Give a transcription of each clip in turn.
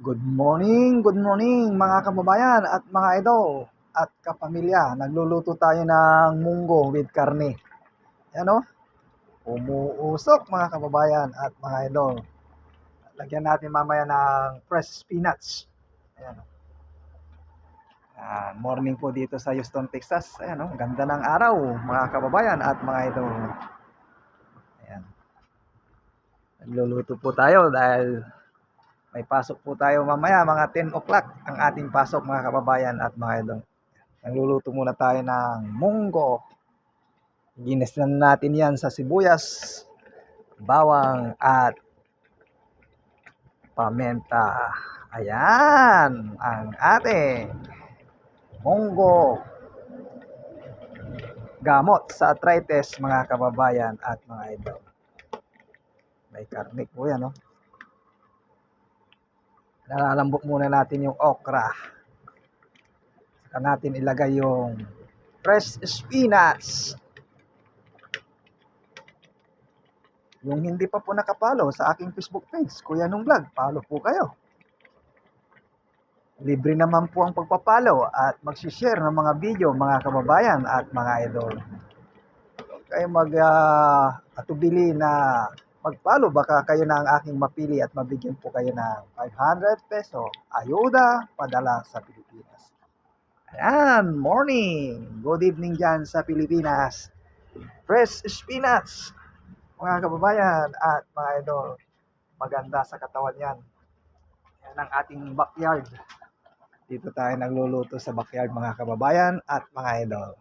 Good morning mga kababayan at mga idol at kapamilya. Nagluluto tayo ng munggo with karne. Ayan o, umuusok mga kababayan at mga idol. Lagyan natin mamaya ng fresh spinach. Ayan o. Morning po dito sa Houston, Texas. Ayan o, ganda ng araw mga kababayan at mga idol. Ayan. Nagluluto po tayo dahil may pasok po tayo mamaya, mga 10 o'clock ang ating pasok mga kababayan at mga idol. Nagluluto muna tayo ng munggo. Ginisnan natin yan sa sibuyas, bawang at paminta. Ayan ang ating munggo. Gamot sa arthritis mga kababayan at mga idol. May karne po yan, no? Nalalambok muna natin yung okra. Saka natin ilagay yung fresh spinach. Yung hindi pa po nakapalo sa aking Facebook page, Kuya Nung Vlog, follow po kayo. Libre naman po ang pagpapalo at mag-share ng mga video mga kababayan at mga idol. Kayo atubili na mag-follow, baka kayo na ang aking mapili at mabigyan po kayo ng 500 peso ayuda padala sa Pilipinas. Ayan, morning! Good evening dyan sa Pilipinas. Fresh spinach mga kababayan at mga idol. Maganda sa katawan yan. Yan ang ating backyard. Dito tayo nagluluto sa backyard mga kababayan at mga idol.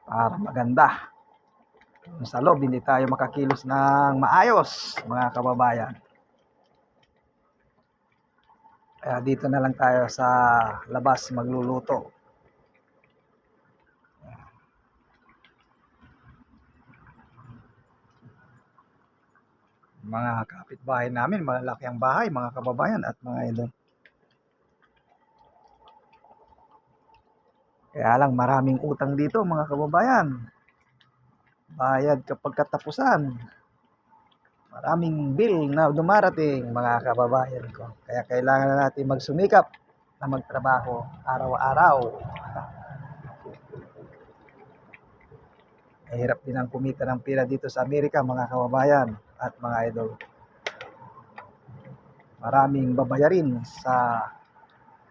Para maganda. Sa loob, hindi tayo makakilos ng maayos mga kababayan. Kaya dito na lang tayo sa labas magluluto. Mga kapitbahay namin, malalaki ang bahay mga kababayan at mga idol. Kaya lang maraming utang dito mga kababayan. Bayad kapag katapusan. Maraming bill na dumarating mga kababayan ko. Kaya kailangan na natin magsumikap na magtrabaho araw-araw. Mahirap din ang kumita ng pera dito sa Amerika mga kababayan at mga idol. Maraming babayarin sa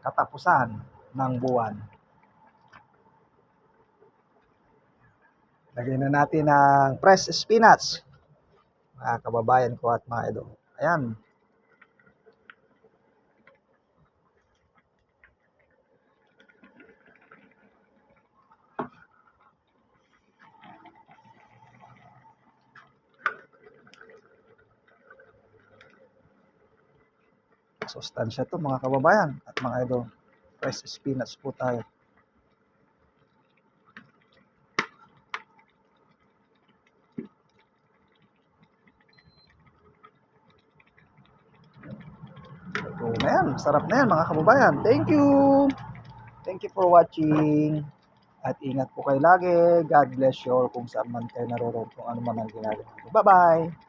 katapusan ng buwan. Lagyan na natin ng fresh spinach mga kababayan ko at mga idol. Ayan. Sustansya to mga kababayan at mga idol. Fresh spinach po tayo. So, ayan, sarap na yan mga kababayan. Thank you! Thank you for watching. At ingat po kayo lagi. God bless you all kung saan man kayo naroon, kung ano man ang ginagawa. Bye-bye!